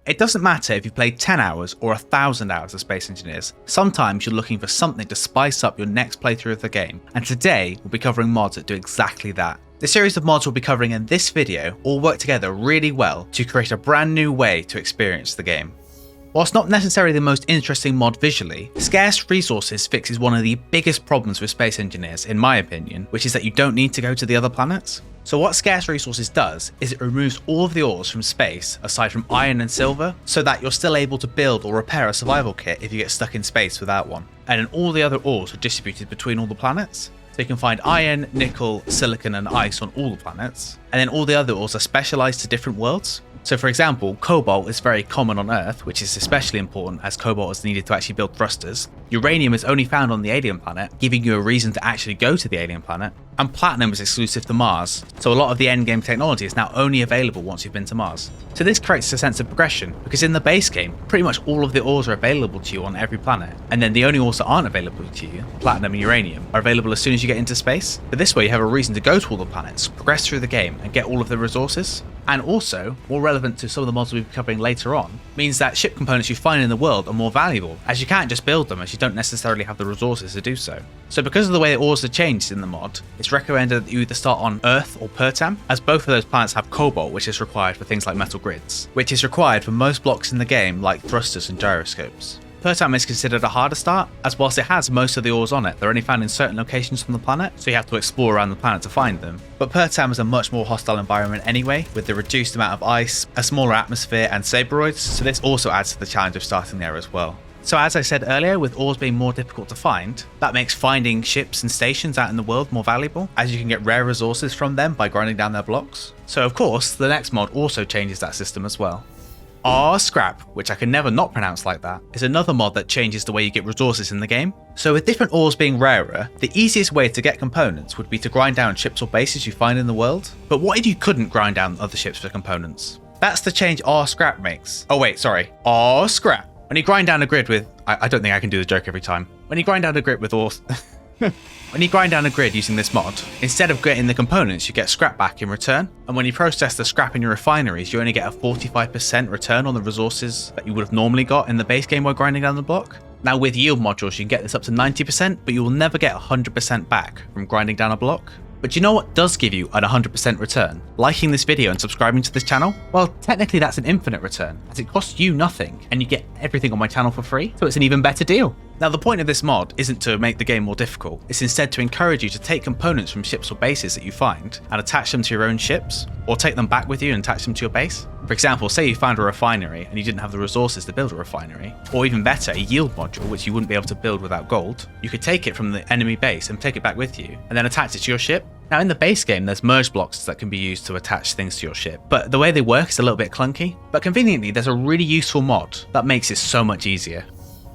It doesn't matter if you've played 10 hours or 1,000 hours of Space Engineers, sometimes you're looking for something to spice up your next playthrough of the game, and today we'll be covering mods that do exactly that. The series of mods we'll be covering in this video all work together really well to create a brand new way to experience the game. Whilst not necessarily the most interesting mod visually, Scarce Resources fixes one of the biggest problems with Space Engineers, in my opinion, which is that you don't need to go to the other planets. So what Scarce Resources does is it removes all of the ores from space, aside from iron and silver, so that you're still able to build or repair a survival kit if you get stuck in space without one. And then all the other ores are distributed between all the planets. So you can find iron, nickel, silicon and ice on all the planets, and then all the other ores are specialised to different worlds. So for example, cobalt is very common on Earth, which is especially important as cobalt is needed to actually build thrusters. Uranium is only found on the alien planet, giving you a reason to actually go to the alien planet. And platinum is exclusive to Mars, so a lot of the endgame technology is now only available once you've been to Mars. So this creates a sense of progression, because in the base game, pretty much all of the ores are available to you on every planet, and then the only ores that aren't available to you, platinum and uranium, are available as soon as you get into space. But this way you have a reason to go to all the planets, progress through the game, and get all of the resources. And also, more relevant to some of the mods we'll be covering later on, means that ship components you find in the world are more valuable, as you can't just build them as you don't necessarily have the resources to do so. So because of the way the ores are changed in the mod, it's recommended that you either start on Earth or Pertam, as both of those planets have cobalt, which is required for things like metal grids, which is required for most blocks in the game like thrusters and gyroscopes. Pertam is considered a harder start, as whilst it has most of the ores on it, they're only found in certain locations from the planet, so you have to explore around the planet to find them. But Pertam is a much more hostile environment anyway, with the reduced amount of ice, a smaller atmosphere and saberoids, so this also adds to the challenge of starting there as well. So as I said earlier, with ores being more difficult to find, that makes finding ships and stations out in the world more valuable, as you can get rare resources from them by grinding down their blocks. So of course, the next mod also changes that system as well. AwwScrap, which I can never not pronounce like that, is another mod that changes the way you get resources in the game. So with different ores being rarer, the easiest way to get components would be to grind down ships or bases you find in the world. But what if you couldn't grind down other ships for components? That's the change AwwScrap makes. Oh wait, sorry, AwwScrap. When you grind down a grid with, I don't think I can do the joke every time. When you grind down a grid with ores, when you grind down a grid using this mod, instead of getting the components, you get scrap back in return. And when you process the scrap in your refineries, you only get a 45% return on the resources that you would have normally got in the base game while grinding down the block. Now with yield modules, you can get this up to 90%, but you will never get 100% back from grinding down a block. But you know what does give you an 100% return? Liking this video and subscribing to this channel? Well, technically that's an infinite return, as it costs you nothing, and you get everything on my channel for free, so it's an even better deal. Now the point of this mod isn't to make the game more difficult, it's instead to encourage you to take components from ships or bases that you find, and attach them to your own ships, or take them back with you and attach them to your base. For example, say you found a refinery and you didn't have the resources to build a refinery, or even better, a yield module which you wouldn't be able to build without gold. You could take it from the enemy base and take it back with you, and then attach it to your ship. Now in the base game there's merge blocks that can be used to attach things to your ship, but the way they work is a little bit clunky, but conveniently there's a really useful mod that makes it so much easier.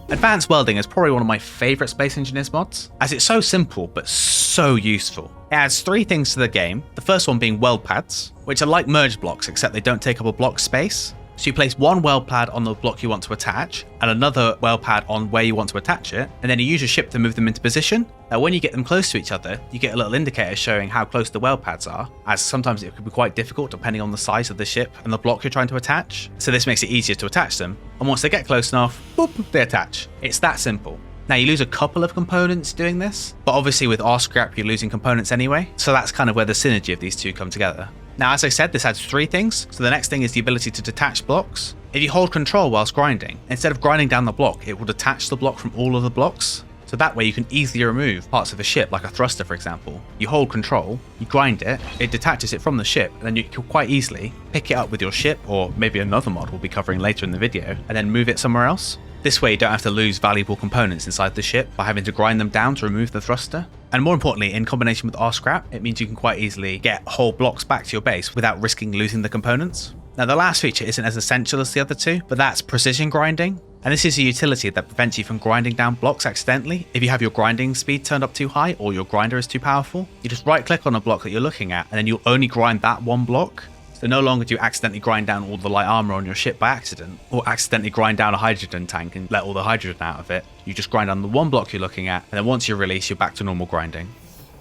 Advanced Welding is probably one of my favourite Space Engineers mods, as it's so simple but so useful. It adds 3 things to the game, the first one being weld pads, which are like merge blocks except they don't take up a block space. So you place one weld pad on the block you want to attach, and another weld pad on where you want to attach it, and then you use your ship to move them into position. Now when you get them close to each other, you get a little indicator showing how close the weld pads are, as sometimes it could be quite difficult depending on the size of the ship and the block you're trying to attach. So this makes it easier to attach them, and once they get close enough, boop, they attach. It's that simple. Now you lose a couple of components doing this, but obviously with AwwScrap you're losing components anyway, so that's kind of where the synergy of these two come together. Now as I said, this adds 3 things, so the next thing is the ability to detach blocks. If you hold control whilst grinding, instead of grinding down the block, it will detach the block from all of the blocks. So that way you can easily remove parts of a ship, like a thruster for example. You hold control, you grind it, it detaches it from the ship, and then you can quite easily pick it up with your ship, or maybe another mod we'll be covering later in the video, and then move it somewhere else. This way you don't have to lose valuable components inside the ship by having to grind them down to remove the thruster. And more importantly, in combination with AwwScrap, it means you can quite easily get whole blocks back to your base without risking losing the components. Now the last feature isn't as essential as the other two, but that's precision grinding. And this is a utility that prevents you from grinding down blocks accidentally. If you have your grinding speed turned up too high or your grinder is too powerful, you just right click on a block that you're looking at and then you'll only grind that one block. So no longer do you accidentally grind down all the light armor on your ship by accident, or accidentally grind down a hydrogen tank and let all the hydrogen out of it. You just grind down the one block you're looking at, and then once you release, you're back to normal grinding.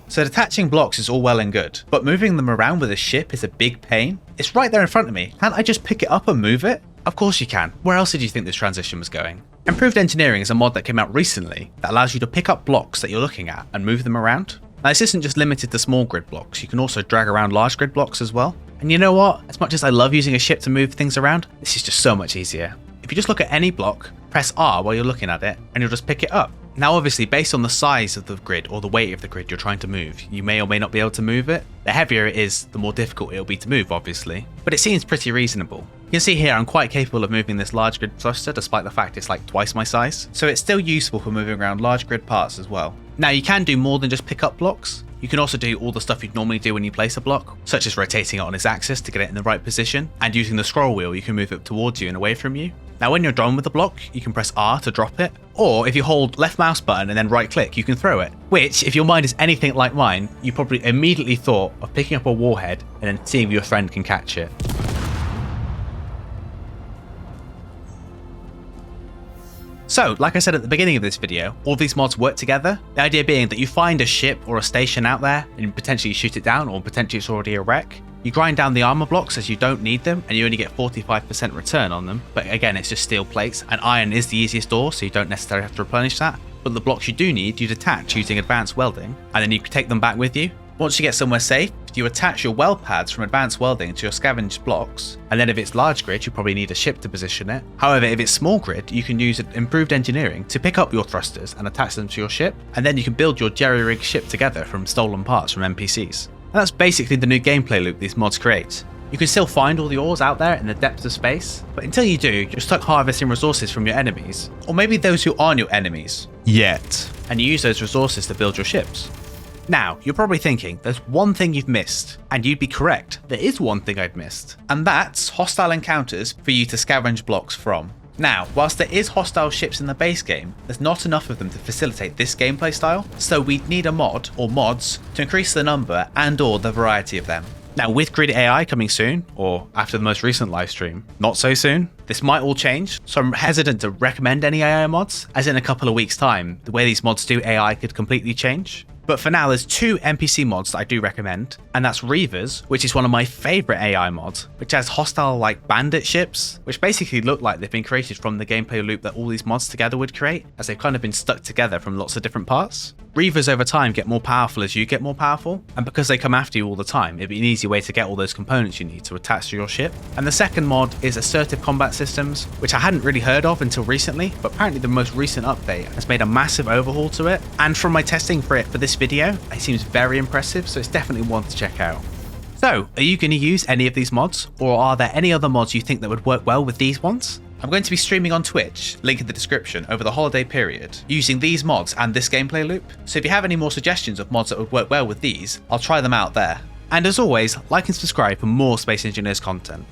So detaching blocks is all well and good, but moving them around with a ship is a big pain. It's right there in front of me. Can't I just pick it up and move it? Of course you can. Where else did you think this transition was going? Improved Engineering is a mod that came out recently that allows you to pick up blocks that you're looking at and move them around. Now this isn't just limited to small grid blocks, you can also drag around large grid blocks as well. And you know what? As much as I love using a ship to move things around, this is just so much easier. If you just look at any block, press R while you're looking at it, and you'll just pick it up. Now obviously based on the size of the grid or the weight of the grid you're trying to move, you may or may not be able to move it. The heavier it is, the more difficult it'll be to move obviously, but it seems pretty reasonable. You can see here I'm quite capable of moving this large grid cluster despite the fact it's like twice my size, so it's still useful for moving around large grid parts as well. Now you can do more than just pick up blocks. You can also do all the stuff you'd normally do when you place a block, such as rotating it on its axis to get it in the right position, and using the scroll wheel you can move it towards you and away from you. Now when you're done with the block, you can press R to drop it, or if you hold left mouse button and then right click, you can throw it. Which, if your mind is anything like mine, you probably immediately thought of picking up a warhead and then seeing if your friend can catch it. So, like I said at the beginning of this video, all these mods work together. The idea being that you find a ship or a station out there and potentially shoot it down, or potentially it's already a wreck. You grind down the armor blocks as you don't need them and you only get 45% return on them, but again it's just steel plates and iron is the easiest ore so you don't necessarily have to replenish that. But the blocks you do need, you detach using advanced welding and then you can take them back with you. Once you get somewhere safe, you attach your weld pads from advanced welding to your scavenged blocks, and then if it's large grid you probably need a ship to position it. However, if it's small grid you can use improved engineering to pick up your thrusters and attach them to your ship, and then you can build your jerry-rigged ship together from stolen parts from NPCs. And that's basically the new gameplay loop these mods create. You can still find all the ores out there in the depths of space, but until you do, you're stuck harvesting resources from your enemies, or maybe those who aren't your enemies yet, and you use those resources to build your ships. Now, you're probably thinking, there's one thing you've missed, and you'd be correct, there is one thing I'd missed, and that's hostile encounters for you to scavenge blocks from. Now, whilst there is hostile ships in the base game, there's not enough of them to facilitate this gameplay style, so we'd need a mod, or mods, to increase the number and or the variety of them. Now with Grid AI coming soon, or after the most recent livestream, not so soon, this might all change, so I'm hesitant to recommend any AI mods, as in a couple of weeks time, the way these mods do AI could completely change. But for now, there's two NPC mods that I do recommend, and that's Reavers, which is one of my favourite AI mods, which has hostile like bandit ships, which basically look like they've been created from the gameplay loop that all these mods together would create, as they've kind of been stuck together from lots of different parts. Reavers over time get more powerful as you get more powerful, and because they come after you all the time, it'd be an easy way to get all those components you need to attach to your ship. And the second mod is Assertive Combat Systems, which I hadn't really heard of until recently, but apparently the most recent update has made a massive overhaul to it, and from my testing for it for this video, it seems very impressive, so it's definitely one to check out. So, are you going to use any of these mods, or are there any other mods you think that would work well with these ones? I'm going to be streaming on Twitch, link in the description, over the holiday period, using these mods and this gameplay loop, so if you have any more suggestions of mods that would work well with these, I'll try them out there. And as always, like and subscribe for more Space Engineers content.